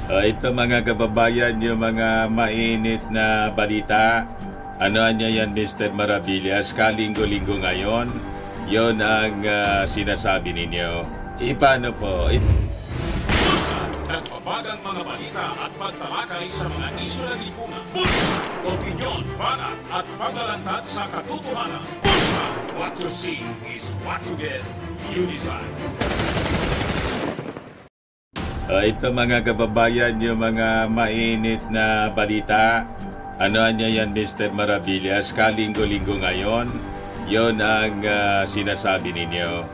Ito mga kababayan, yung mga mainit na balita. Ano niya yan, Mr. Maravillas? Kalinggo-linggo ngayon, yon ang sinasabi ninyo. Paano po? Nagbabagang mga balita at pagtalakay sa mga isyu ng lipunan. Bulsa! Opinyon, banat at paglalantad sa katotohanan. Bulsa! What you see is what you get. You decide. Ito mga kababayan, yung mga mainit na balita. Ano niya yan, Mr. Maravillas? Kalinggo-linggo ngayon, yon ang sinasabi ninyo.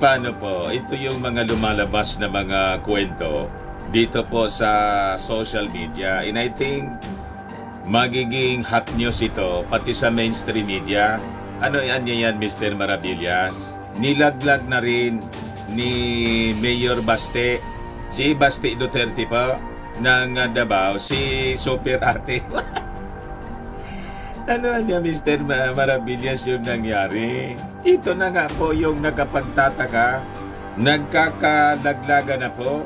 Paano po? Ito yung mga lumalabas na mga kwento dito po sa social media. And I think magiging hot news ito pati sa mainstream media. Ano niya yan, Mr. Maravillas? Nilaglag na rin ni Mayor Baste, si Baste Duterte po, ng Davao, si Super Ate. Ano niya, Mr. Maravillas, yung nangyari? Ito na nga po yung nakapagtataka. Nagkakalaglaga na po.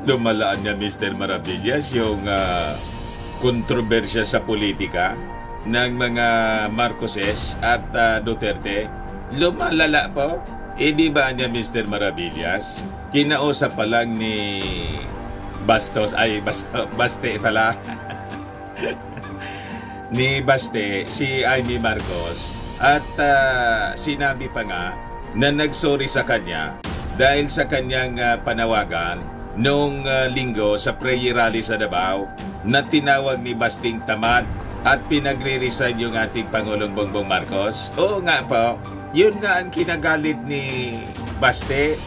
Lumalaan niya, Mr. Maravillas, yung kontrobersya sa politika ng mga Marcoses at Duterte. Lumalala po. Di ba niya, Mr. Maravillas? Kinausap pa lang ni Baste pala. Ni Baste, si Amy Marcos. At sinabi pa nga na nagsorry sa kanya dahil sa kanyang panawagan noong linggo sa prayer rally sa Davao na tinawag ni Basting tamad at pinagre-resign yung ating Pangulong Bongbong Marcos. Oo nga po, yun nga ang kinagalit ni Baste.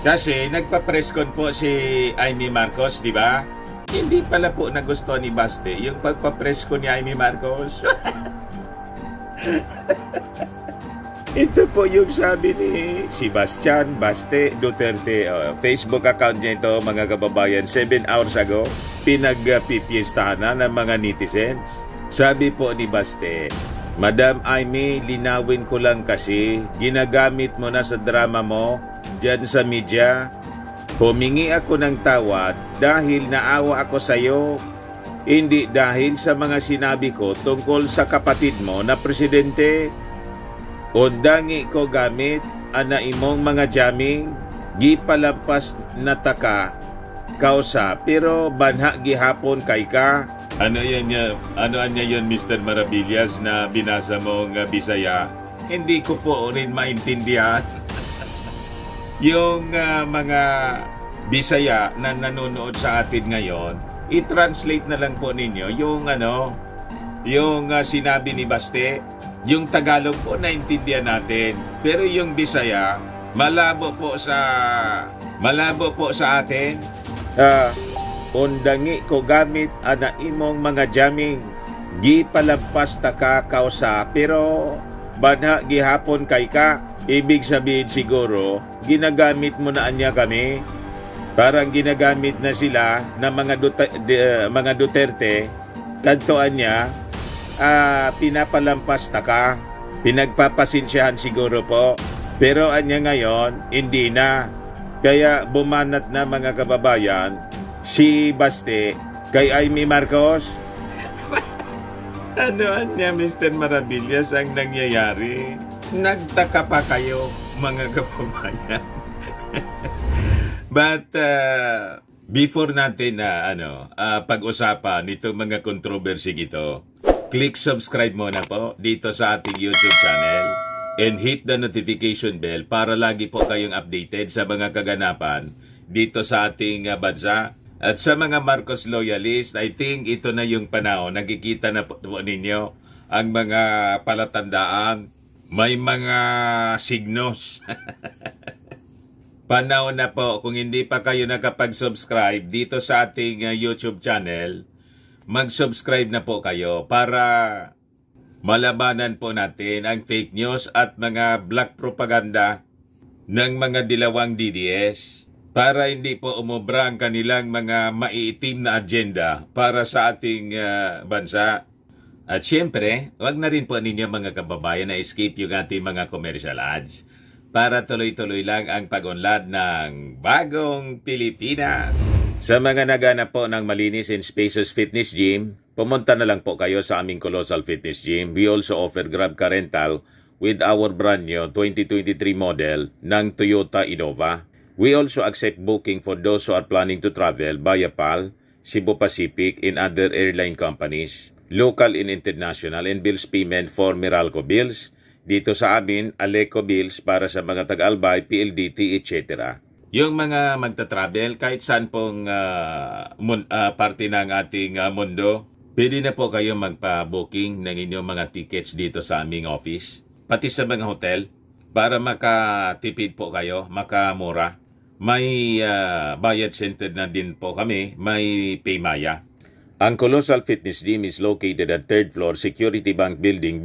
Kasi nagpa-presscon po si Amy Marcos, di ba? Hindi pala po nagustuhan ni Baste yung pagpa-presscon ni Amy Marcos. Ito po yung sabi ni Sebastian Baste Duterte. Facebook account niya ito, mga kababayan, 7 hours ago. Pinagpipiestahan na ng mga netizens. Sabi po ni Baste, Madam Amy, linawin ko lang kasi ginagamit mo na sa drama mo dyan sa media. Humingi ako ng tawad dahil naawa ako sa iyo, hindi dahil sa mga sinabi ko tungkol sa kapatid mo na presidente. Undangi ko gamit ana imong mga jamming, gipalampas na taka kausa, pero banha gihapon kay ka. Ano niya yun, Mr. Maravillas, na binasa mong Bisaya? Hindi ko po rin maintindihan. Yung mga Bisaya na nanonood sa atin ngayon, i-translate na lang po ninyo yung sinabi ni Baste. Yung Tagalog po naintindihan natin, pero yung Bisaya malabo po sa atin. Undangi ko gamit ana imong mga jamming, gipalampas ta ka kausa, pero banha gihapon kay ka. Ibig sabihin siguro, ginagamit mo na anya kami. Parang ginagamit na sila ng mga Duterte. Kantoan niya, pinapalampas ta ka. Pinagpapasensyahan siguro po. Pero anya ngayon, hindi na. Kaya bumanat na, mga kababayan, si Baste kay Amy Marcos. Ano niya, Mr. Maravillas, ang nangyayari? Nagtaka pa kayo, mga kababayan. But before natin na pag-usapan nito mga controversy ito, click subscribe muna po dito sa ating YouTube channel and hit the notification bell para lagi po kayong updated sa mga kaganapan dito sa ating bansa. At sa mga Marcos loyalist, I think ito na yung panahon. Nakikita na po ninyo ang mga palatandaan. May mga signos. Panahon na po, kung hindi pa kayo nakapag-subscribe dito sa ating YouTube channel, mag-subscribe na po kayo para malabanan po natin ang fake news at mga black propaganda ng mga dilawang DDS. Para hindi po umubra ang kanilang mga maiitim na agenda para sa ating bansa. At syempre, wag na rin po ninyo, mga kababayan, na escape yung ating mga commercial ads para tuloy-tuloy lang ang pag-unlad ng Bagong Pilipinas. Sa mga naghanap po ng malinis and spacious fitness gym, pumunta na lang po kayo sa aming Colossal Fitness Gym. We also offer Grab Car Rental with our brand new 2023 model ng Toyota Innova. We also accept booking for those who are planning to travel via PAL, Cebu Pacific, and other airline companies. Local and international, and bills payment for Meralco bills. Dito sa amin, Aleco bills para sa mga Tag-Albay, PLDT, etc. Yung mga magta-travel, kahit saan pong parte ng ating mundo, pwede na po kayo magpa-booking ng inyong mga tickets dito sa aming office. Pati sa mga hotel, para makatipid po kayo, makamura. May bayad center na din po kami, may Paymaya. Ang Colossal Fitness Gym is located at 3rd floor Security Bank Building,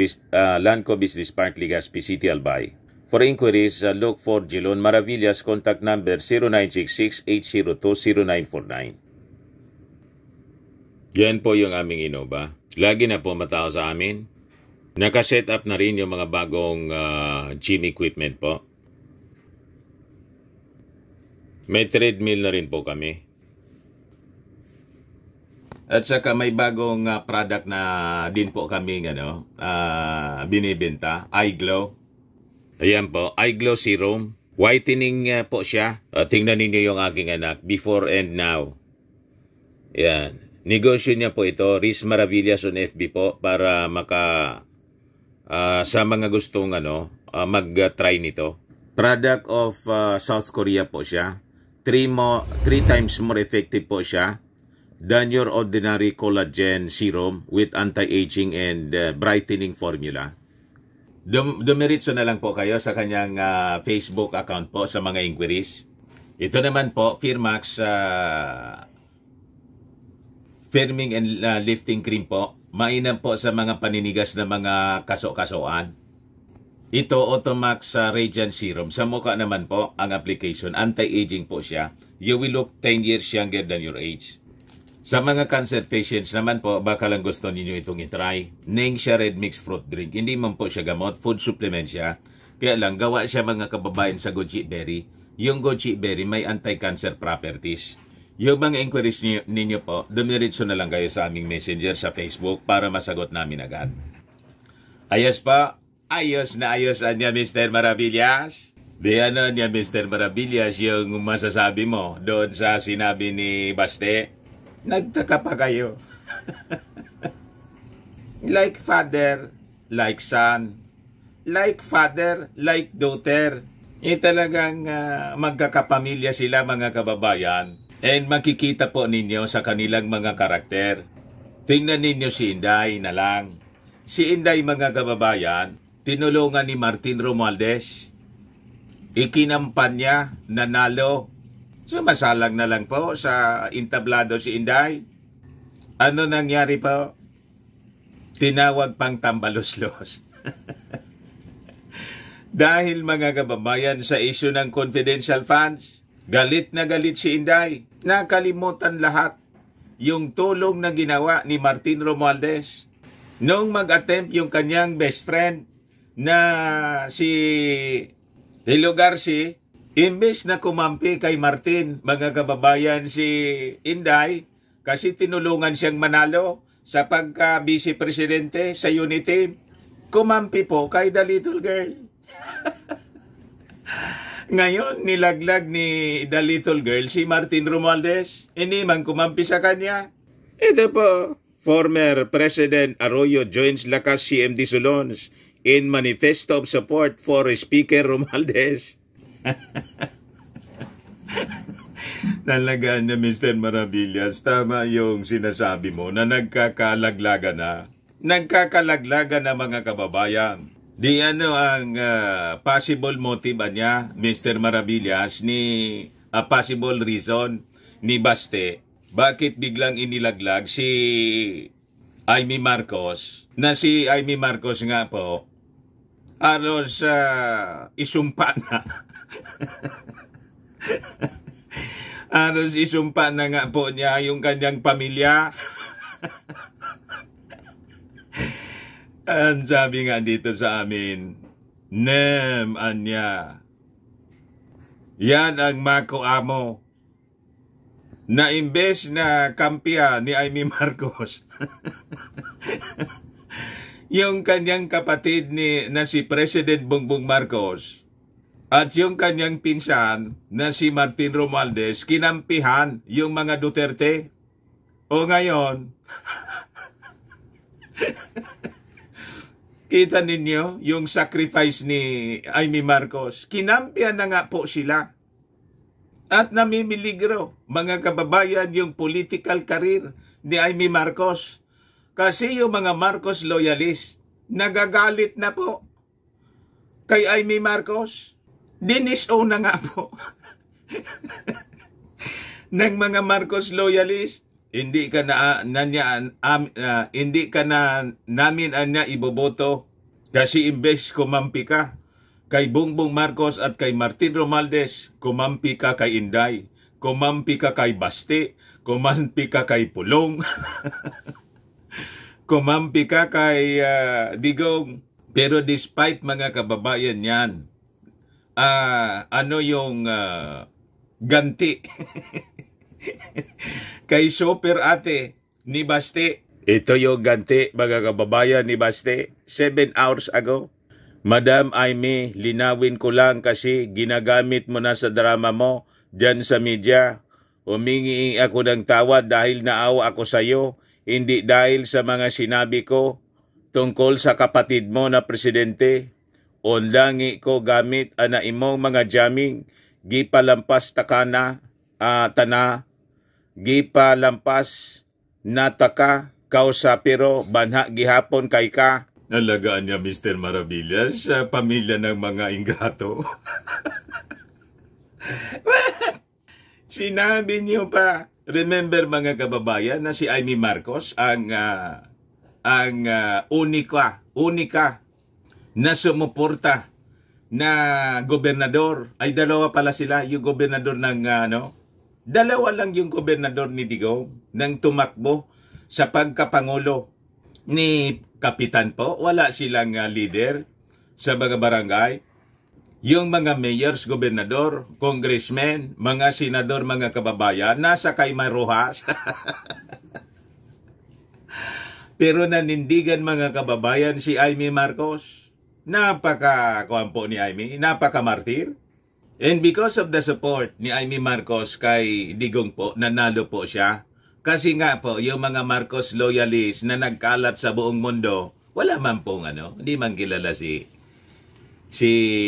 Lanco Business Park, Legazpi City, Albay. For inquiries, look for Jilon Maravillas, contact number 0966-802-0949. Yan po yung aming Innova. Lagi na po matao sa amin. Nakaset up na rin yung mga bagong gym equipment po. May treadmill na rin po kami. At saka may bagong product na din po kami binibenta, iGlow. Ayan po, iGlow Serum. Whitening po siya. Tingnan ninyo yung aking anak, before and now. Ayan. Negosyo niya po ito, Riz Maravillas on FB po, para sa mga gustong mag-try nito. Product of South Korea po siya. 3 times more effective po siya than your ordinary collagen serum with anti-aging and brightening formula. Dumiritso na lang po kayo sa kanyang Facebook account po sa mga inquiries. Ito naman po, Firmax Firming and Lifting Cream po. Mainam po sa mga paninigas na mga kaso-kasoan. Ito, Automax Radiant Serum. Sa mukha naman po, ang application, anti-aging po siya. You will look 10 years younger than your age. Sa mga cancer patients naman po, baka lang gusto ninyo itong itry. Ningxia Red Mix Fruit Drink. Hindi man po siya gamot, food supplement siya. Kaya lang, gawa siya mga kababayan sa goji berry. Yung goji berry may anti-cancer properties. Yung mga inquiries ninyo po, dumiritso na lang kayo sa aming messenger sa Facebook para masagot namin agad. Ayos pa, ayos na ayos niya Mr. Maravillas. Di niya Mr. Maravillas yung masasabi mo doon sa sinabi ni Baste. Nagtaka pa kayo. Like father, like son. Like father, like daughter. Talagang magkakapamilya sila mga kababayan. And makikita po ninyo sa kanilang mga karakter. Tingnan ninyo si Inday na lang. Si Inday mga kababayan, tinulungan ni Martin Romualdez. Ikinampan niya, nanalo. Sumasalang na lang po sa entablado si Inday. Ano nangyari po? Tinawag pang tambaluslos. Dahil mga kababayan sa issue ng confidential funds, galit na galit si Inday. Nakalimutan lahat yung tulong na ginawa ni Martin Romualdez. Noong mag-attempt yung kanyang best friend na si Hilo Garci, imbes na kumampi kay Martin, mga kababayan, si Inday, kasi tinulungan siyang manalo sa pagka-vice presidente sa Unity, kumampi po kay the little girl. Ngayon, nilaglag ni the little girl si Martin Romualdez. Hindi man kumampi sa kanya. Ito po, former President Arroyo joins lakas CMD Solons in manifesto of support for Speaker Romualdez. Talaga na Mr. Maravillas, tama yung sinasabi mo na nagkakalaglaga na. Nagkakalaglaga na mga kababayan. Di ang possible motive niya, Mr. Maravillas, ni possible reason ni Baste, bakit biglang inilaglag si Amy Marcos, na si Amy Marcos nga po, halos isumpa na. Halos isumpa na nga po niya yung kanyang pamilya. Ang sabi nga dito sa amin, anya. Yan ang mako amo. na imbes na kampiya ni Amy Marcos, yung kanyang kapatid na si President Bongbong Marcos at yung kanyang pinsan na si Martin Romualdez, kinampihan yung mga Duterte. O ngayon, kita ninyo yung sacrifice ni Amy Marcos. Kinampihan na nga po sila. At namimiligro, mga kababayan, yung political career ni Amy Marcos. Kasi yung mga Marcos loyalist, nagagalit na po kay Amy Marcos. Dinisow na nga po ng mga Marcos loyalist. Hindi ka namin anya iboboto kasi imbes kumampi ka kay Bongbong Marcos at kay Martin Romualdez, kumampi ka kay Inday, kumampi ka kay Baste, kumampi ka kay Pulong, kumampi ka kay Digong. Pero despite mga kababayan yan, ano yung ganti kay super ate ni Baste. Ito yung ganti, mga kababayan, ni Baste 7 hours ago. Madam Amy, linawin ko lang kasi ginagamit mo na sa drama mo dyan sa media. Humingi ako ng tawad dahil naawa ako sa iyo, hindi dahil sa mga sinabi ko tungkol sa kapatid mo na presidente. Onlangi ko gamit ana imong mga jamming, gipalampas takana, gipalampas nataka kausa pero banha gihapon kay ka. Nalagaan niya Mr. Maravillas sa pamilya ng mga ingrato. Sinabi niyo pa, remember mga kababayan na si Amy Marcos ang unika na sumuporta na gobernador. Ay dalawa pala sila, yung gobernador ng dalawa lang yung gobernador ni Digong nang tumakbo sa pagkapangulo ni Kapitan po. Wala silang leader sa mga barangay. Yung mga mayors, gobernador, congressmen, mga senador, mga kababayan, nasa kay Maruhas. Pero nanindigan mga kababayan si Amy Marcos. Napaka-kuampo ni Amy, napaka-martir. And because of the support ni Amy Marcos kay Digong po, nanalo po siya. Kasi nga po, yung mga Marcos loyalists na nagkalat sa buong mundo, wala man pong hindi man kilala si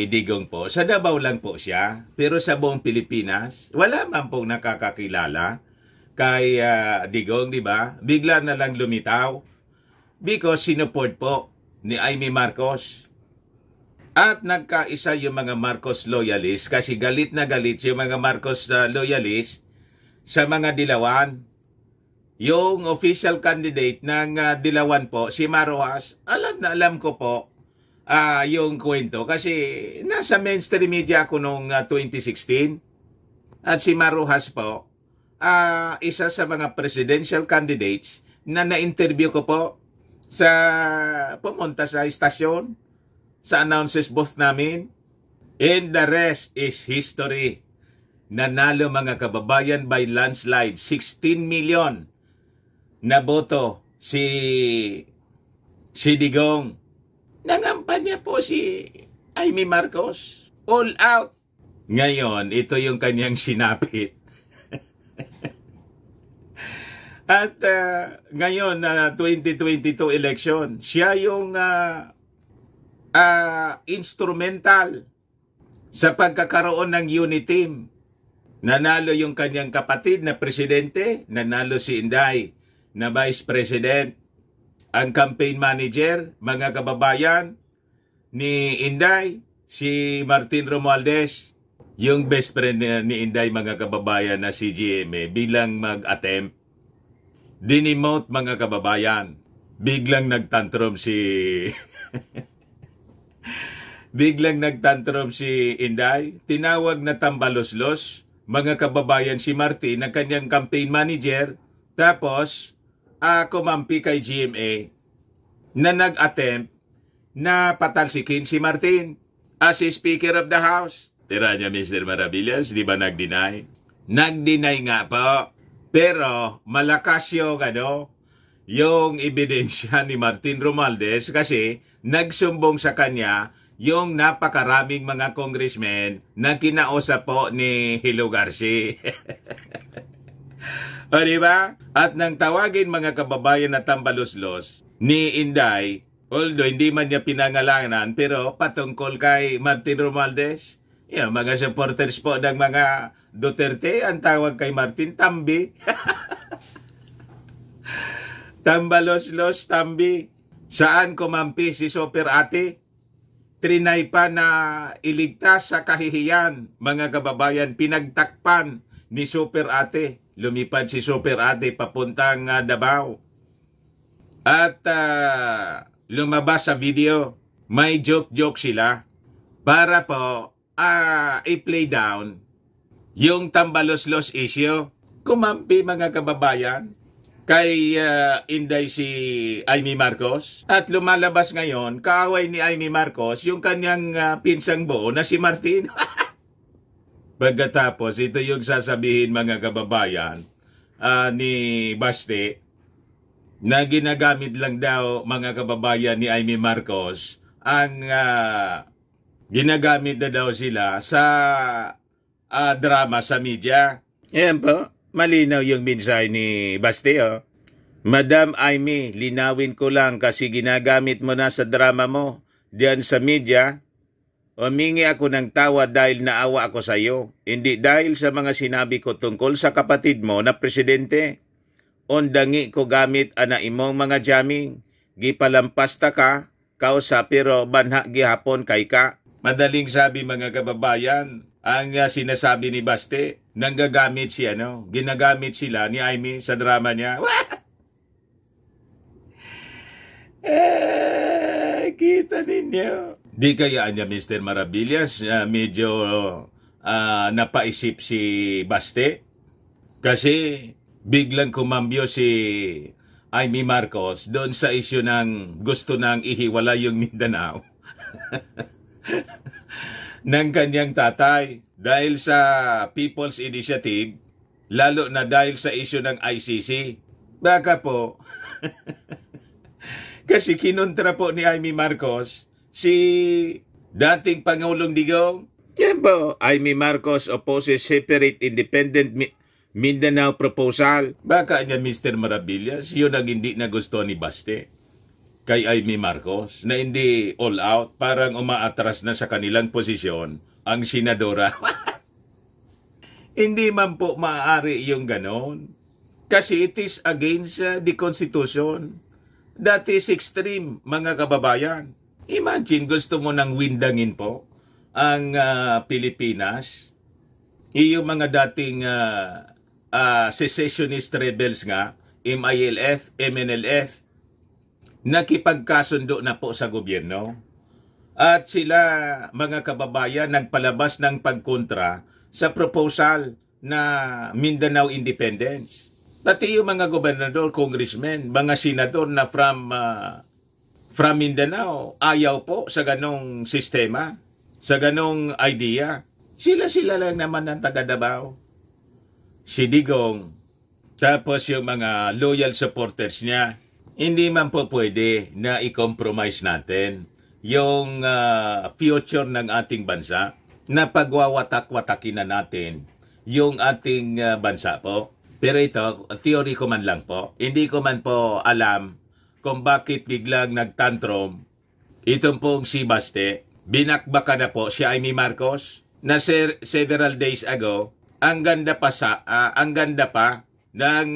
Digong po. Sa Davao lang po siya, pero sa buong Pilipinas, wala man pong nakakakilala kay Digong, di ba? Bigla na lang lumitaw because sinuport po ni Amy Marcos. At nagkaisa yung mga Marcos loyalists kasi galit na galit yung mga Marcos loyalists sa mga Dilawan. Yung official candidate ng Dilawan po, si Maruhas, alam ko po yung kwento kasi nasa mainstream media ako noong 2016. At si Maruhas po, isa sa mga presidential candidates na na-interview ko po pumunta sa istasyon, sa announces booth namin. And the rest is history. Nanalo mga kababayan by landslide, 16 million. Na boto si Digong. Nangampanya po si Amy Marcos. All out. Ngayon, ito yung kanyang sinapit. At ngayon, 2022 election, siya yung instrumental sa pagkakaroon ng unity team. Nanalo yung kanyang kapatid na presidente, nanalo si Inday na Vice President. Ang campaign manager, mga kababayan, ni Inday, si Martin Romualdez. Yung best friend ni Inday, mga kababayan, na si GMA, bilang mag-attempt, dinimote mga kababayan. Biglang nagtantrum si Inday. Tinawag na tambaloslos, mga kababayan, si Martin, na kanyang campaign manager. Tapos, kumampi kay GMA na nag-attempt na patalsikin si Martin as Speaker of the House. Tira niya, Mr. Maravillas, di ba nag-deny? Nag-deny nga po. Pero malakas yung ebidensya ni Martin Romualdez kasi nagsumbong sa kanya yung napakaraming mga congressmen na kinausap po ni Hilo Garcia. O diba? At nang tawagin mga kababayan na tambaluslos ni Inday, although hindi man niya pinangalanan, pero patungkol kay Martin Romualdez, mga supporters po ng mga Duterte, ang tawag kay Martin, Tambi. Tambalos-los, Tambi. Saan kumampi si Super Ate? Trinay pa na iligtas sa kahihiyan. Mga kababayan, pinagtakpan ni Super Ate. Lumipad si Super Ate papuntang Davao. At lumabas sa video. May joke-joke sila para po i-play down yung tambalos-los issue. Kumampi mga kababayan kay Inday si Amy Marcos. At lumalabas ngayon, kaaway ni Amy Marcos, yung kanyang pinsang buo na si Martin. Pagkatapos, ito yung sasabihin mga kababayan ni Baste, na ginagamit lang daw mga kababayan ni Amy Marcos, ang ginagamit na daw sila sa drama sa media. Yan po, malinaw yung mensahe ni Baste. Madam Amy, linawin ko lang kasi ginagamit mo na sa drama mo diyan sa media. Humingi ako ng tawad dahil naawa ako sa iyo. Hindi dahil sa mga sinabi ko tungkol sa kapatid mo na presidente. Ondangi ko gamit ana imong mga jamming. Gipalampasta ka, kausa pero banha gihapon kay ka. Madaling sabi mga kababayan, ang sinasabi ni Baste, nanggagamit siya, ginagamit sila ni Amy sa drama niya. Kita ninyo. Di kaya niya Mr. Maravillas, medyo napaisip si Baste. Kasi biglang kumambyo si Amy Marcos doon sa isyu ng gusto nang ihiwala yung Mindanao ng kanyang tatay. Dahil sa People's Initiative, lalo na dahil sa isyu ng ICC. Baka po, kasi kinontra po ni Amy Marcos si dating Pangulong Digong. Yan po, Amy Marcos opposes separate independent Mindanao proposal. Baka niya Mr. Maravillas, yun ang hindi na gusto ni Baste kay Amy Marcos, na hindi all out, parang umaatras na sa kanilang posisyon ang senadora. Hindi man po maaari yung ganon. Kasi it is against the Constitution. That is extreme, mga kababayan. Imagine, gusto mo nang windangin po ang Pilipinas. Yung mga dating secessionist rebels nga, MILF, MNLF, nakipagkasundo na po sa gobyerno. At sila, mga kababayan, nagpalabas ng pagkontra sa proposal na Mindanao Independence. Pati yung mga gobernador, congressmen, mga senador na from Mindanao, ayaw po sa ganong sistema, sa ganong idea. Sila lang naman ang taga Davao. Si Digong, tapos yung mga loyal supporters niya. Hindi man po pwede na i-compromise natin yung future ng ating bansa, na pagwawatak-watakin na natin yung ating bansa po. Pero ito, theory ko man lang po. Hindi ko man po alam kung bakit biglang nagtantrum itong pong si Baste. Binakbaka na po si Amy Marcos na several days ago. Ang ganda pa ng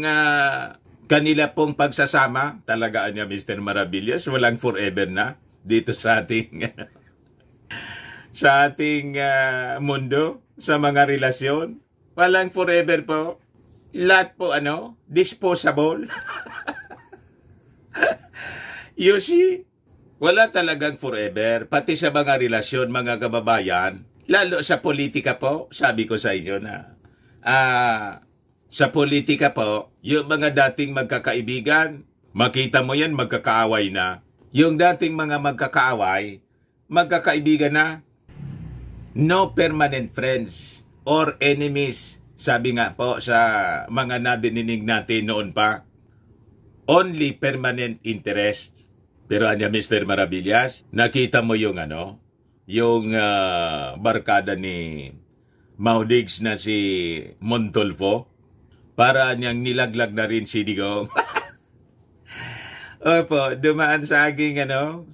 kanila pong pagsasama. Talagaan niya Mr. Maravillas, walang forever na dito sa ating sa ating mundo, sa mga relasyon. Walang forever po. Lahat po disposable. You see, wala talagang forever, pati sa mga relasyon, mga kababayan, lalo sa politika po. Sabi ko sa inyo na sa politika po, yung mga dating magkakaibigan, makita mo yan, magkakaaway na. Yung dating mga magkakaibigan na, no permanent friends or enemies sabi nga po sa mga nadinig natin noon pa, only permanent interest. Pero anya Mr. Maravillas, nakita mo yung yung barkada ni Maudigs na si Montolfo? Para niyang nilaglag na rin si Digong. Opo, dumaan sa aking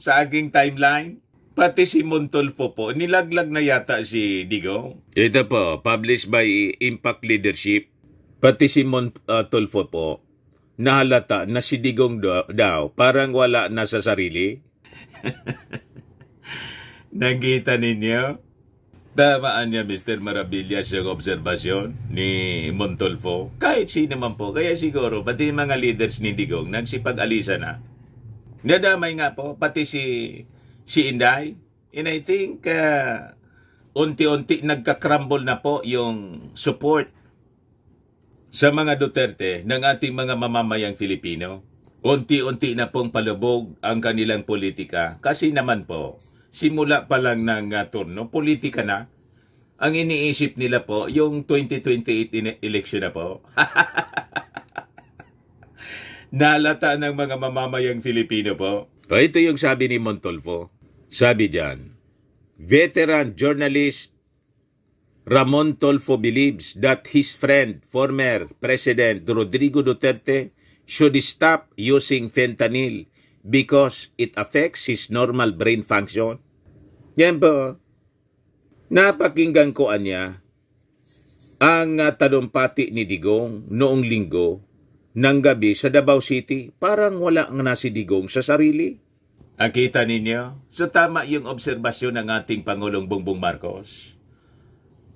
sa aking timeline. Pati si Montolfo po, nilaglag na yata si Digong. Ito po, published by Impact Leadership. Pati si Montolfo po, nahalata na si Digong daw, parang wala na sa sarili. Nakita ninyo? Tamaan niya, Mr. Maravillas, yung obserbasyon ni Montolfo. Kahit sino man po. Kaya siguro, pati mga leaders ni Digong, nagsipag-alisa na. Nadamay nga po, pati si Inday. And I think, unti-unti nagka-crumble na po yung support sa mga Duterte ng ating mga mamamayang Filipino. Unti-unti na pong palubog ang kanilang politika. Kasi naman po, simula pa lang ng turno, politika na. Ang iniisip nila po, yung 2028 election na po. Nalata ng mga mamamayang Filipino po. Ito yung sabi ni Montolfo. Sabi diyan, veteran journalist Ramon Tolfo believes that his friend, former President Rodrigo Duterte, should stop using fentanyl because it affects his normal brain function. Yan po. Napakinggan ko niya ang talumpati ni Digong noong linggo ng gabi sa Davao City. Parang wala nga si Digong sa sarili. Nakita ninyo? So tama yung obserbasyon ng ating Pangulong Bongbong Marcos.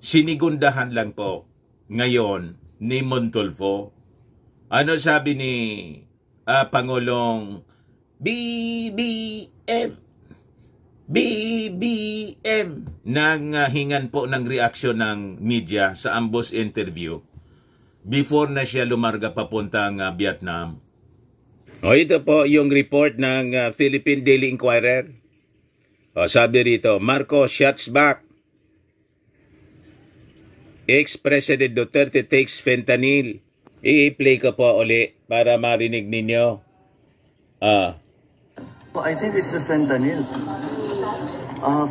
Sinigundahan lang po ngayon ni Montolfo. Ano sabi ni Pangulong BBM nang hingan po ng reaksyon ng media sa ambos interview before na siya lumarga papuntang Vietnam. Ito po yung report ng Philippine Daily Inquirer. Sabi rito, Marcos shots back. Ex-President Duterte takes fentanyl. I-play ko po uli para marinig ninyo. I think it's the fentanyl.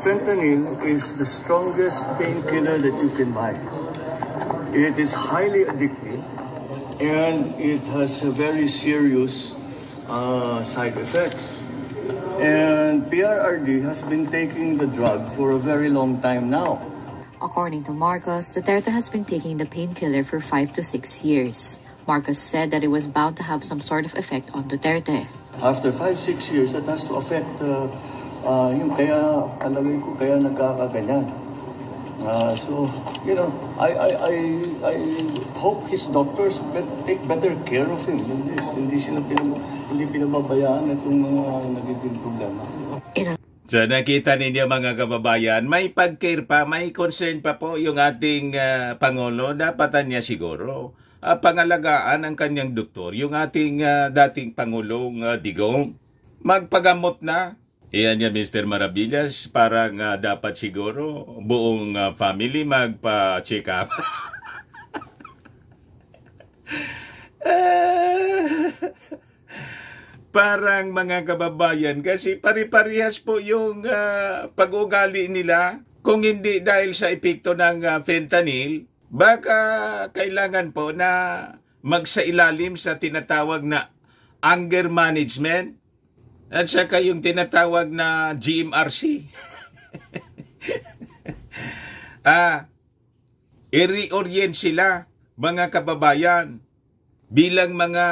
Fentanyl is the strongest painkiller that you can buy. It is highly addictive and it has a very serious side effects. And PRRD has been taking the drug for a very long time now. According to Marcos, Duterte has been taking the painkiller for 5 to 6 years. Marcos said that it was bound to have some sort of effect on Duterte. After 5-6 years, that has to affect yung kaya alagay ko kaya nagkakaganyan. So, you know, I hope his doctors take better care of him than this. Hindi pinababayaan itong mga nagiging problema. So nakita ninyo mga kababayan, may pag-care pa, may concern pa po yung ating Pangulo. Dapatan niya siguro pangalagaan ang kanyang doktor, yung ating dating Pangulong Digong. Magpagamot na. Iyan niya Mr. Maravillas, parang dapat siguro buong family magpa-check up. Parang mga kababayan kasi pari-parehas po yung pag-ugali nila. Kung hindi dahil sa epekto ng fentanyl, baka kailangan po na magsailalim sa tinatawag na anger management at saka yung tinatawag na GMRC. I-reorient sila mga kababayan bilang mga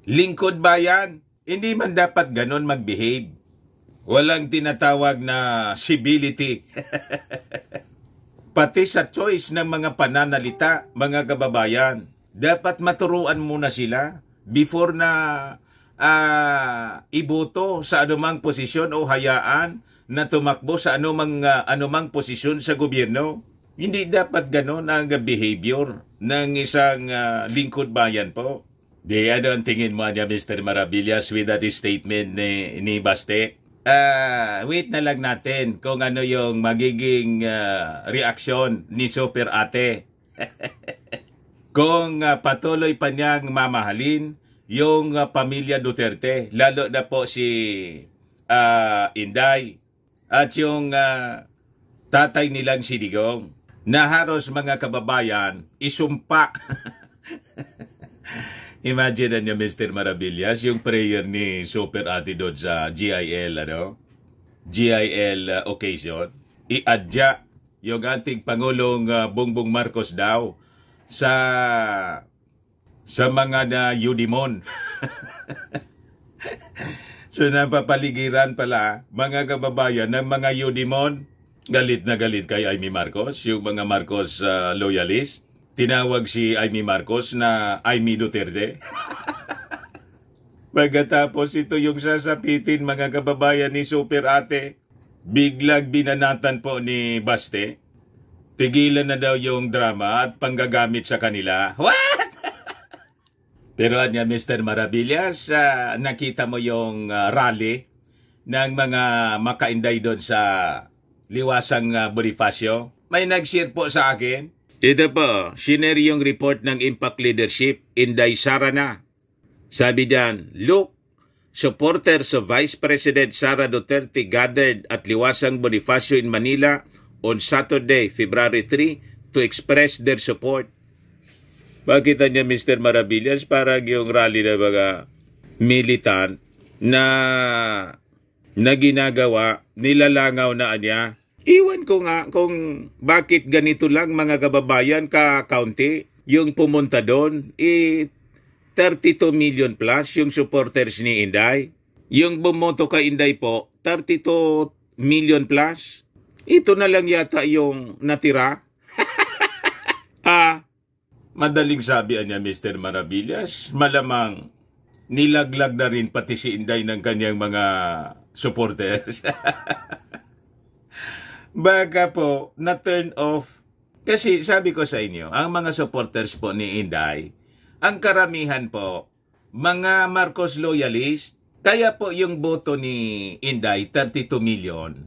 lingkod bayan. Hindi man dapat ganon mag-behave. Walang tinatawag na civility. Pati sa choice ng mga pananalita, mga kababayan, dapat maturuan muna sila before na iboto sa anumang posisyon o hayaan na tumakbo sa anumang posisyon sa gobyerno. Hindi dapat ganon ang behavior ng isang lingkod bayan po. Di ano ang tingin mo niya, Mr. Maravillas, with that statement ni Baste? Wait na lang natin kung ano yung magiging reaksyon ni Super Ate. Kung patuloy pa niyang mamahalin yung pamilya Duterte, lalo na po si Inday at yung tatay nilang si Digong, na halos mga kababayan isumpa. Imagine niyo, Mr. Maravillas, yung prayer ni Super Ate doon sa GIL occasion. Iadya yung ating Pangulong Bongbong Marcos daw sa mga na Yudimon. So napapaligiran pala mga kababayan ng mga Yudimon, galit na galit kay Amy Marcos, yung mga Marcos loyalist. Tinawag si Amy Marcos na Amy Duterte. Pagkatapos ito yung sasapitin mga kababayan ni Super Ate, biglang binanatan po ni Baste. Tigilan na daw yung drama at panggagamit sa kanila. What? Pero anya, Mr. Maravillas, nakita mo yung rally ng mga makainday doon sa Liwasang Bonifacio? May nag-share po sa akin. Ito po, sinare yung report ng Impact Leadership, Inday Sara na. Sabi diyan, look, supporters of Vice President Sara Duterte gathered at Liwasang Bonifacio in Manila on Saturday, February 3 to express their support. Makita niya, Mr. Maravillas, parang yung rally na mga militant na ginagawa, nilalangaw na niya. Iwan ko nga kung bakit ganito lang mga kababayan ka-county yung pumunta doon. 32 million plus yung supporters ni Inday. Yung bumoto kay Inday po, 32 million plus. Ito na lang yata yung natira. Madaling sabihan niya, Mr. Maravillas, malamang nilaglag na rin pati si Inday ng kanyang mga supporters. Baka po na-turn off. Kasi sabi ko sa inyo, ang mga supporters po ni Inday, ang karamihan po, mga Marcos loyalist, kaya po yung boto ni Inday, 32 million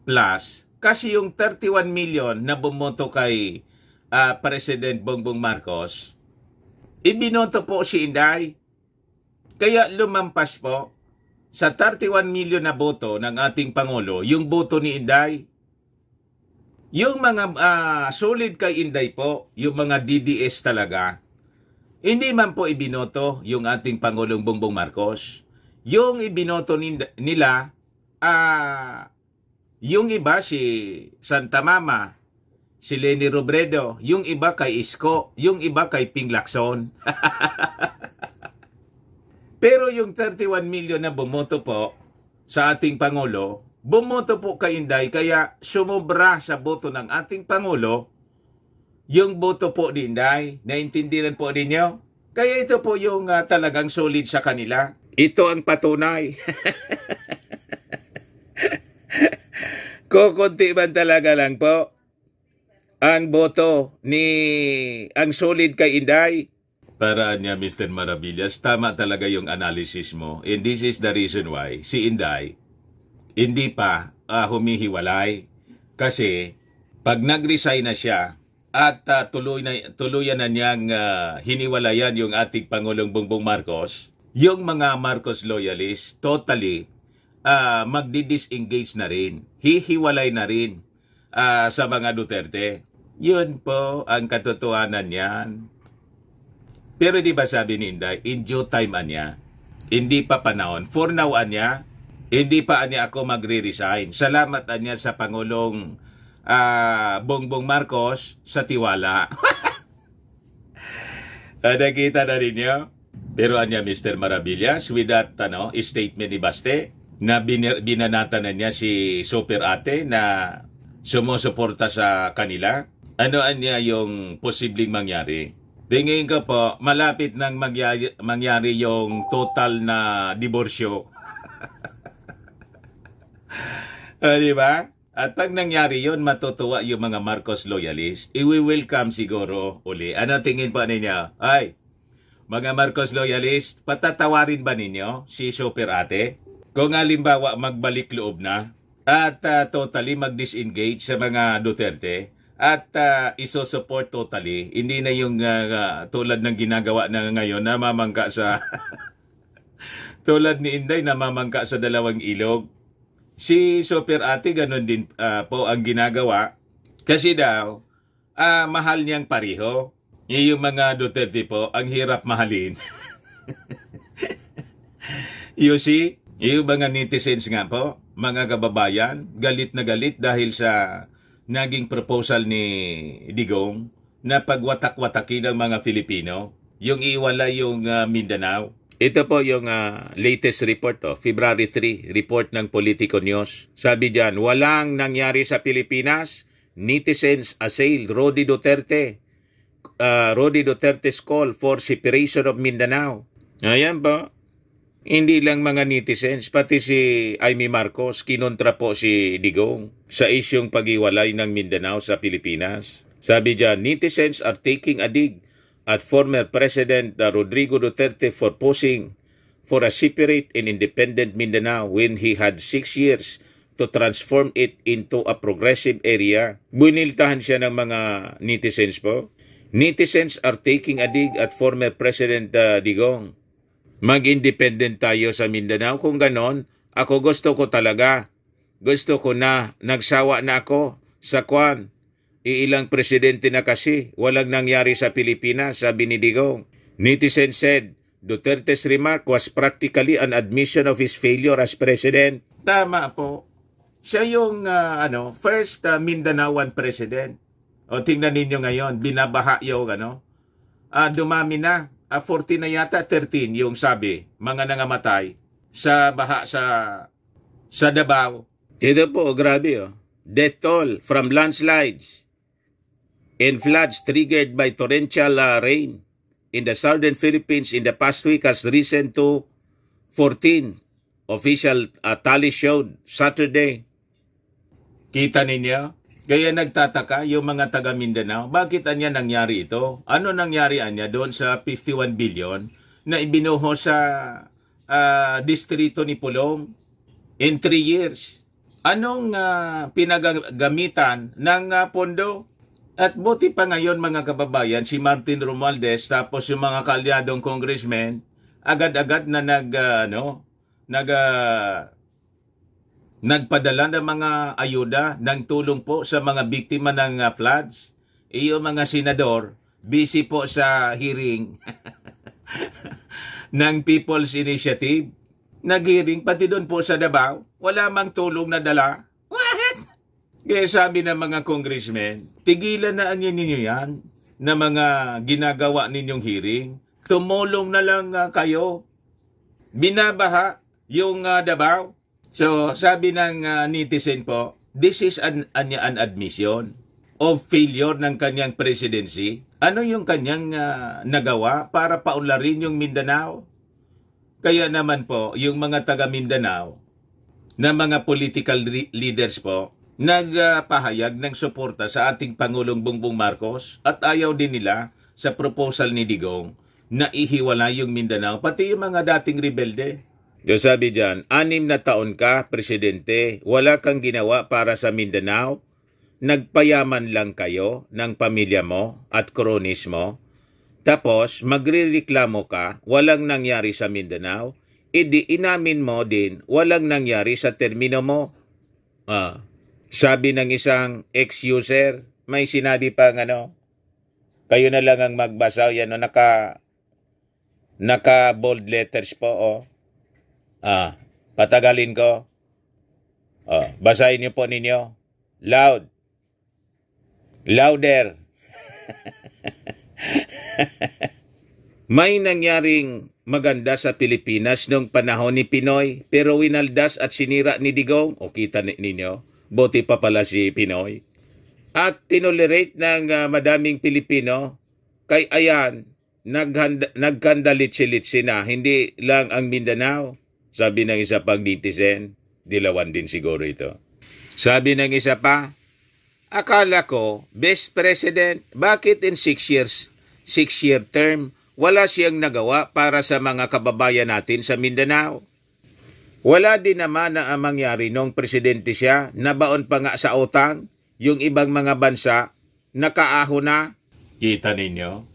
plus, kasi yung 31 million na bumoto kay President Bongbong Marcos, ibinoto po si Inday. Kaya lumampas po sa 31 million na boto ng ating Pangulo, yung boto ni Inday. Yung mga solid kay Inday po, yung mga DDS talaga, hindi man po ibinoto yung ating Pangulong Bongbong Marcos. Yung ibinoto nila, yung iba si Santa Mama, si Leni Robredo, yung iba kay Isko, yung iba kay Ping Lacson. Pero yung 31 million na bumoto po sa ating Pangulo, bumoto po kay Inday, kaya sumobra sa boto ng ating Pangulo yung boto po ni Inday. Naintindihan po ninyo? Kaya ito po yung talagang solid sa kanila. Ito ang patunay. Kukunti man talaga lang po ang boto ang solid kay Inday. Para niya, Mr. Maravillas, tama talaga yung analysis mo. And this is the reason why si Inday hindi pa humihiwalay. Kasi pag nag-resign na siya at tuluyan na niyang hiniwalayan yung ating Pangulong Bongbong Marcos, yung mga Marcos loyalists totally magdi-disengage na rin. Hihiwalay na rin sa mga Duterte. Yun po ang katotohanan niyan. Pero di ba sabi ni Inday, in due time anya, hindi pa panahon. For now anya, hindi pa anya ako magre-resign. Salamat anya sa Pangulong Bongbong Marcos sa tiwala. Nakita na rin niyo? Pero anya, Mr. Maravillas, with that statement ni Baste, na binanatan na niya si Super Ate na sumusuporta sa kanila, ano anya yung posibleng mangyari? Tingin ko po, malapit nang mangyari yung total na diborsyo. Di ba? At pag nangyari yun, matutuwa yung mga Marcos loyalists. I-welcome siguro uli. Ano tingin po ninyo? Ay, mga Marcos loyalists, patatawarin ba ninyo si Super Ate? Kung halimbawa magbalik loob na at totally mag-disengage sa mga Duterte, at iso-support totally. Hindi na yung tulad ng ginagawa na ngayon na mamangka sa tulad ni Inday na mamangka sa dalawang ilog. Si Super Ate ganun din po ang ginagawa kasi daw mahal niyang pareho. Yung mga Duterte po ang hirap mahalin. You see, yung mga netizens nga po, mga kababayan, galit na galit dahil sa naging proposal ni Digong na pagwatak-watakin ng mga Filipino, yung iwala yung Mindanao. Ito po yung latest report, February 3, report ng Politico News. Sabi dyan, walang nangyari sa Pilipinas, netizens assail Rodi Duterte. Rodi Duterte's call for separation of Mindanao. Ayan po. Hindi lang mga netizens, pati si Amy Marcos, kinontra po si Digong sa isyong pag-iwalay ng Mindanao sa Pilipinas. Sabi dyan, netizens are taking a dig at former President Rodrigo Duterte for posing for a separate and independent Mindanao when he had 6 years to transform it into a progressive area. Buniltahan siya ng mga netizens po. Netizens are taking a dig at former President Digong. Mag-independent tayo sa Mindanao. Kung ganon, ako gusto ko talaga. Gusto ko na, nagsawa na ako sa kwan. Iilang presidente na kasi, walang nangyari sa Pilipinas, sabi ni Digong. Netizen said, Duterte's remark was practically an admission of his failure as president. Tama po. Siya yung first Mindanaoan president. O tingnan ninyo ngayon, binabaha yung dumami na. 14 na yata, 13 yung sabi, mga nangamatay sa baha sa Davao. Ito po, grabe Death toll from landslides and floods triggered by torrential rain in the southern Philippines in the past week has risen to 14. Official tally showed Saturday. Kita ninyo? Kaya nagtataka yung mga taga Mindanao, bakit anya nangyari ito? Ano nangyari anya doon sa 51 billion na ibinuho sa distrito ni Pulong in 3 years? Anong pinagagamitan ng pondo? At buti pa ngayon mga kababayan, si Martin Romualdez tapos yung mga kaalyadong congressmen, agad-agad na nagpadala ng mga ayuda ng tulong po sa mga biktima ng floods. Yung mga senador, busy po sa hearing ng People's Initiative. Nag-hearing pati doon po sa Davao. Wala mang tulong na dala. What? Kaya sabi ng mga congressmen, tigilan na ninyo yan na mga ginagawa ninyong hearing. Tumulong na lang kayo. Binabaha yung Davao. So, sabi ng netizen po, this is an admission of failure ng kanyang presidency. Ano yung kanyang nagawa para paunlarin yung Mindanao? Kaya naman po, yung mga taga Mindanao, na mga political leaders po, nagpahayag ng suporta sa ating Pangulong Bongbong Marcos at ayaw din nila sa proposal ni Digong na ihiwala yung Mindanao, pati yung mga dating rebelde. Yung sabi dyan, 6 na taon ka, presidente, wala kang ginawa para sa Mindanao, nagpayaman lang kayo ng pamilya mo at kronis mo, tapos magrereklamo ka, walang nangyari sa Mindanao, edi inamin mo din, walang nangyari sa termino mo. Sabi ng isang ex-user, may sinabi pang kayo na lang ang magbasa, yan naka bold letters po, patagalin ko. Basahin niyo po ninyo. Loud. Louder. May nangyaring maganda sa Pilipinas noong panahon ni Pinoy, pero winaldas at sinira ni Digong. O kita ninyo, buti pa pala si Pinoy. At tinolerate ng madaming Pilipino, kay ayan, nagkandalitsi-litsi na, hindi lang ang Mindanao. Sabi ng isa pang netizen, dilawan din siguro ito. Sabi ng isa pa, akala ko, best president, bakit in 6-year term, wala siyang nagawa para sa mga kababayan natin sa Mindanao? Wala din naman na mangyari nung presidente siya, nabaon pa nga sa utang, yung ibang mga bansa, nakaaho na. Kita ninyo?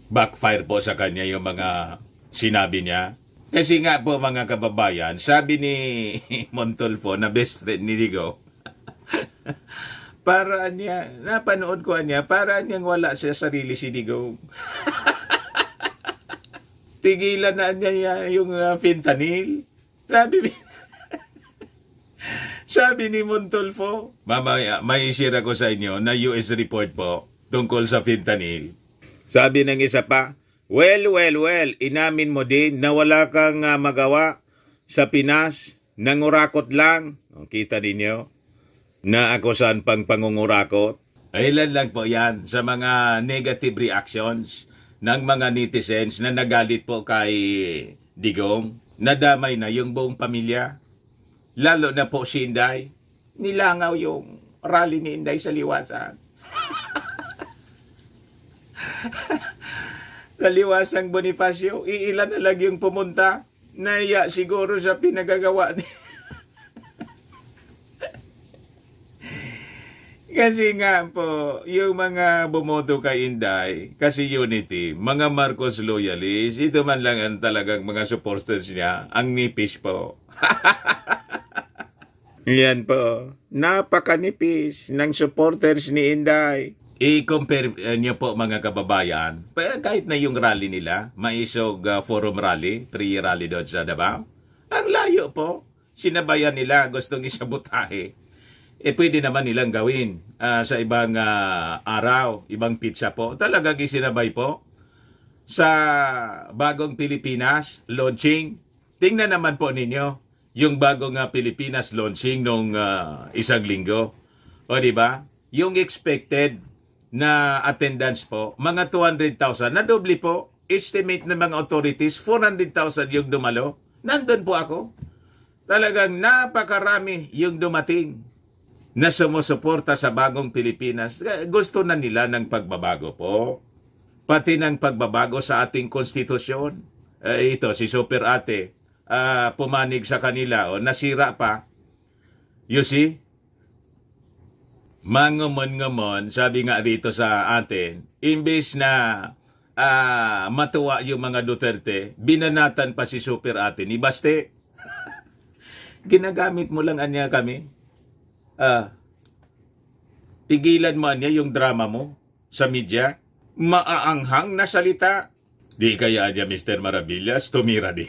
Backfire po sa kanya yung mga sinabi niya. Kasi nga po mga kababayan, sabi ni Montulfo na best friend ni Digo, para niya, napanood ko niya, para niyang wala siya sarili si Digo. Tigilan na niya yung fentanyl. Sabi ni Montulfo, mamaya may share ako sa inyo na US report po tungkol sa fentanyl. Sabi ng isa pa, well, inamin mo din na wala kang magawa sa Pinas, nangurakot lang. O, kita ninyo na ako saan pang pangungurakot. Ilan lang po yan sa mga negative reactions ng mga netizens na nagalit po kay Digong. Nadamay na yung buong pamilya. Lalo na po si Inday. Nilangaw yung rally ni Inday sa Liwasan. Sa Liwasang Bonifacio, iilan na lang yung pumunta. Naiya siguro sa pinagagawa niya. Kasi nga po, yung mga bumoto kay Inday, kasi Unity, mga Marcos loyalists, ito man lang ang talagang mga supporters niya, ang nipis po. Yan po, napakanipis ng supporters ni Inday. I-compare niyo po mga kababayan, kahit na yung rally nila, Maisog Forum Rally, pre-rally doon sa Davao, ang layo po, sinabayan nila, gustong isabutahe. Pwede naman nilang gawin sa ibang araw, ibang pizza po. Talagang isinabay po sa Bagong Pilipinas launching. Tingnan naman po ninyo yung Bagong Pilipinas launching nung isang linggo. O diba? Yung expected na attendance po, mga 200,000. Na doble po, estimate ng mga authorities, 400,000 yung dumalo. Nandun po ako. Talagang napakarami yung dumating na sumusuporta sa Bagong Pilipinas. Gusto na nila ng pagbabago po. Pati ng pagbabago sa ating konstitusyon. Ito, si Super Ate, pumanig sa kanila o nasira pa. You see? Mangumon-ngumon, sabi nga rito sa atin, imbes na matuwa yung mga Duterte, binanatan pa si Super Ate ni Baste. Ginagamit mo lang anya kami. Tigilan mo niya yung drama mo sa media. Maaanghang na salita. Di kaya niya Mr. Maravillas, tumira din.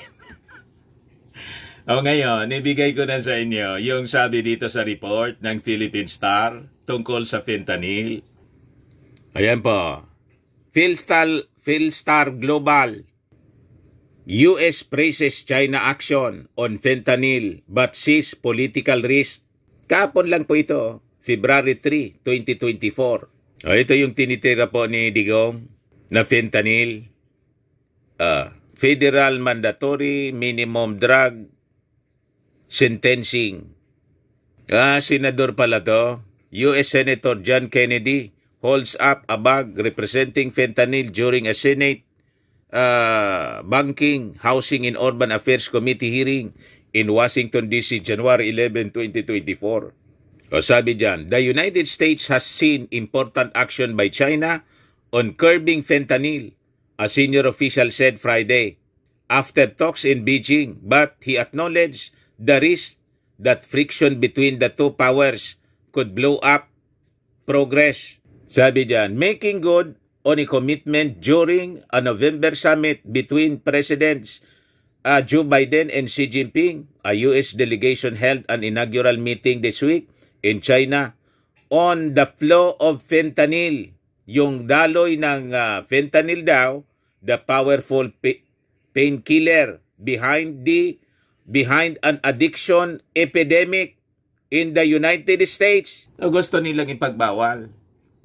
O ngayon, ibigay ko na sa inyo yung sabi dito sa report ng Philippine Star tungkol sa fentanyl. Ayan po. Philstar Global. US praises China action on fentanyl but sees political risk. Kapon lang po ito, February 3, 2024. Ito yung tinitira po ni Digong na fentanyl. Federal Mandatory Minimum Drug Sentencing. Senador pala to. US Senator John Kennedy holds up a bag representing fentanyl during a Senate Banking, Housing and Urban Affairs Committee hearing in Washington, D.C., January 11, 2024. O sabi dyan, the United States has seen important action by China on curbing fentanyl, a senior official said Friday, after talks in Beijing, but he acknowledged the risk that friction between the two powers could blow up progress. Sabi dyan, making good on a commitment during a November summit between Presidents Joe Biden and Xi Jinping. A U.S. delegation held an inaugural meeting this week in China on the flow of fentanyl. Yung daloy ng fentanyl daw, the powerful painkiller behind an addiction epidemic in the United States. Gusto nilang ipagbawal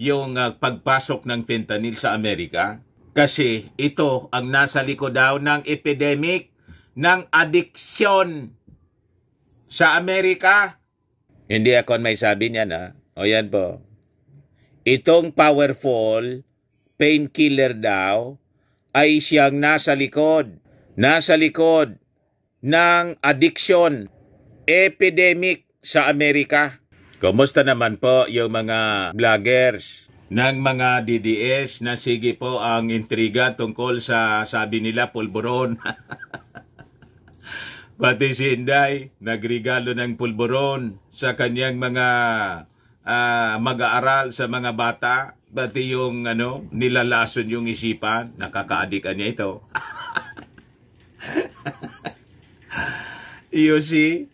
yung pagpasok ng fentanyl sa Amerika kasi ito ang nasa likod daw ng epidemic ng addiction sa Amerika. Hindi ako may sabi niya na. O yan po. Itong powerful painkiller daw ay siyang nasa likod ng addiction epidemic sa Amerika. Kumusta naman po yung mga vloggers ng mga DDS na sige po ang intriga tungkol sa sabi nila pulburon. Pati si Inday nagregalo ng pulburon sa kanyang mga mag-aaral sa mga bata. Pati yung nilalason yung isipan. Nakaka-addict niya ito. You see?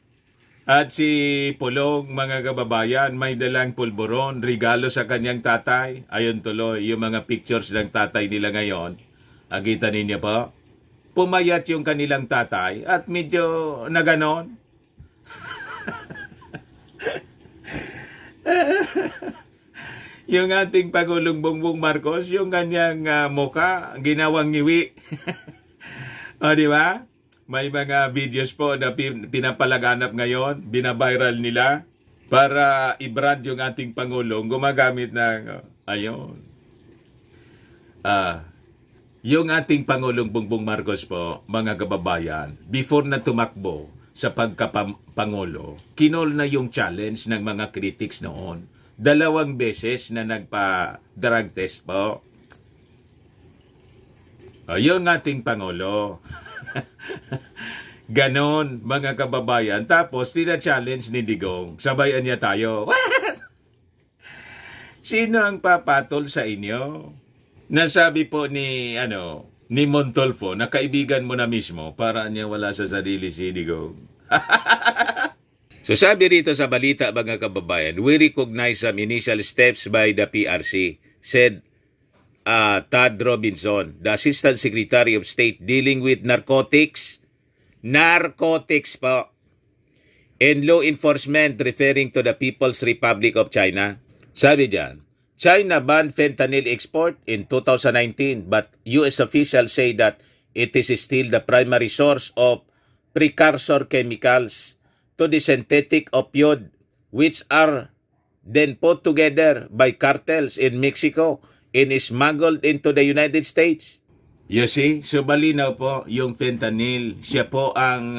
At si Pulong, mga kababayan, may dalang pulburon, regalo sa kanyang tatay. Ayun tuloy, yung mga pictures ng tatay nila ngayon. Agita ninyo po? Pumayat yung kanilang tatay at medyo naganon. Yung ating Pangulong Bongbong Marcos, yung kanyang mukha, ginawang ngiwi. O, di ba? May mga videos po na pinapalaganap ngayon, binaviral nila para i-brand yung ating Pangulong gumagamit ng, yung ating Pangulong Bongbong Marcos po, mga kababayan, before na tumakbo sa pagkapangulo, kinol na yung challenge ng mga critics noon. 2 beses na nagpa-drug test po. Yung ating Pangulo. Ganon, mga kababayan. Tapos, tina-challenge ni Digong. Sabayan niya tayo. What? Sino ang papatol sa inyo? Nasabi po ni Montolfo na kaibigan mo na mismo para niya wala sa sarili si Digong. So sabi rito sa balita, mga kababayan, we recognize some initial steps by the PRC, said Todd Robinson, the Assistant Secretary of State dealing with narcotics po, and law enforcement referring to the People's Republic of China. Sabi diyan, China banned fentanyl export in 2019, but U.S. officials say that it is still the primary source of precursor chemicals to the synthetic opioid, which are then put together by cartels in Mexico and smuggled into the United States. You see, so malinaw po yung fentanyl. Siya po ang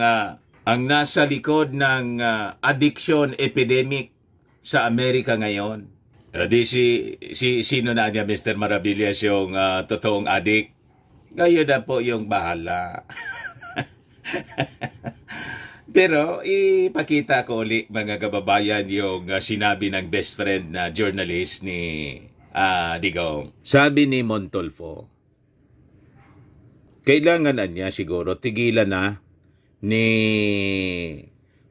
nasa likod ng addiction epidemic sa Amerika ngayon. Sino na niya, Mr. Maravillas, yung totoong addict? Ngayon na po yung bahala. Pero ipakita ko ulit, mga kababayan, yung sinabi ng best friend na journalist ni Digong. Sabi ni Montolfo, kailangan niya siguro tigilan na ni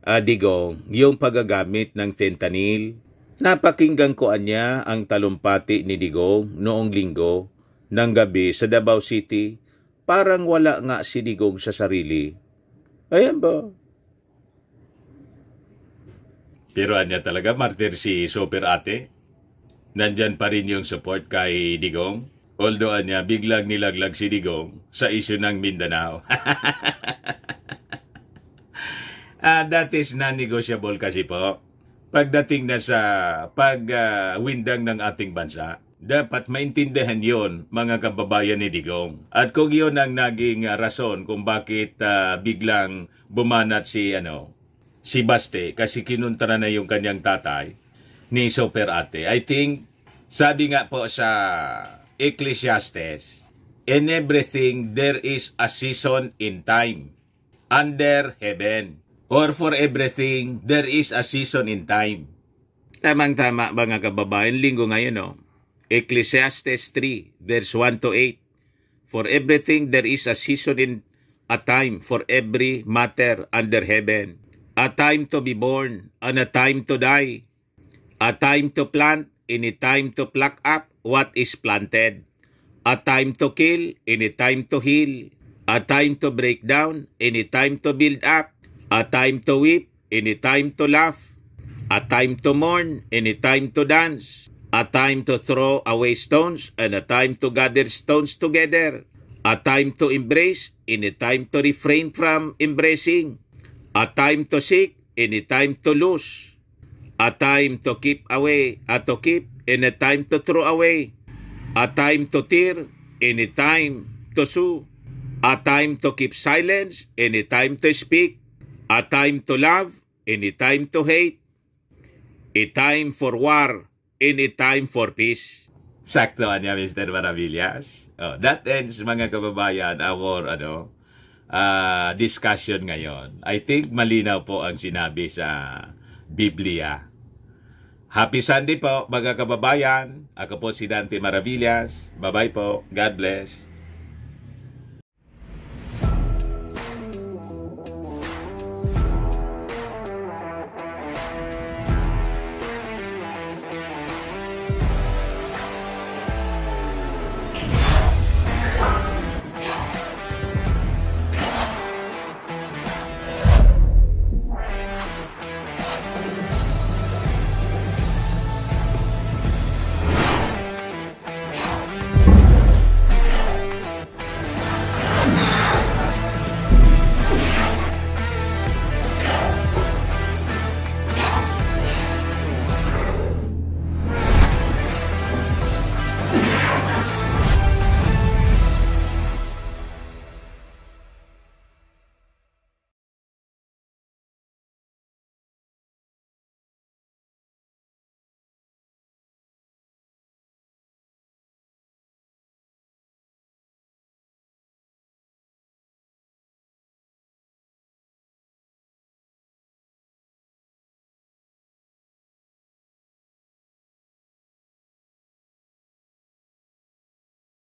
Digong yung paggagamit ng fentanyl. Napakinggan ko niya ang talumpati ni Digong noong linggo ng gabi sa Davao City. Parang wala nga si Digong sa sarili. Ayan ba? Pero anya talaga, martir si Super Ate. Nandyan pa rin yung support kay Digong. Although anya, biglang nilaglag si Digong sa issue ng Mindanao. That is non-negotiable kasi po. Pagdating na sa pagwindang ng ating bansa, dapat maintindihan yon, mga kababayan ni Digong. At kung yun ang naging rason kung bakit biglang bumanat si Baste, kasi kinuntara na yung kanyang tatay ni Super Ate. I think, sabi nga po sa Ecclesiastes, in everything there is a season in time under heaven. Or for everything there is a season in time. Tamang-tama, mga kababayan, linggo ngayon, Ecclesiastes 3, verse 1 to 8. For everything there is a season in a time for every matter under heaven. A time to be born and a time to die. A time to plant and a time to pluck up what is planted. A time to kill and a time to heal. A time to break down and a time to build up. A time to weep and a time to laugh. A time to mourn and a time to dance. A time to throw away stones and a time to gather stones together. A time to embrace and a time to refrain from embracing. A time to seek and a time to lose. A time to keep away, to keep and a time to throw away. A time to tear and a time to sue. A time to keep silence and a time to speak. A time to love and a time to hate. A time for war and a time for peace. Sakto niya, Mr. Maravillas. Oh, that ends, mga kababayan, our discussion ngayon. I think malinaw po ang sinabi sa Biblia. Happy Sunday po, mga kababayan. Ako po si Dante Maravillas. Bye-bye po. God bless.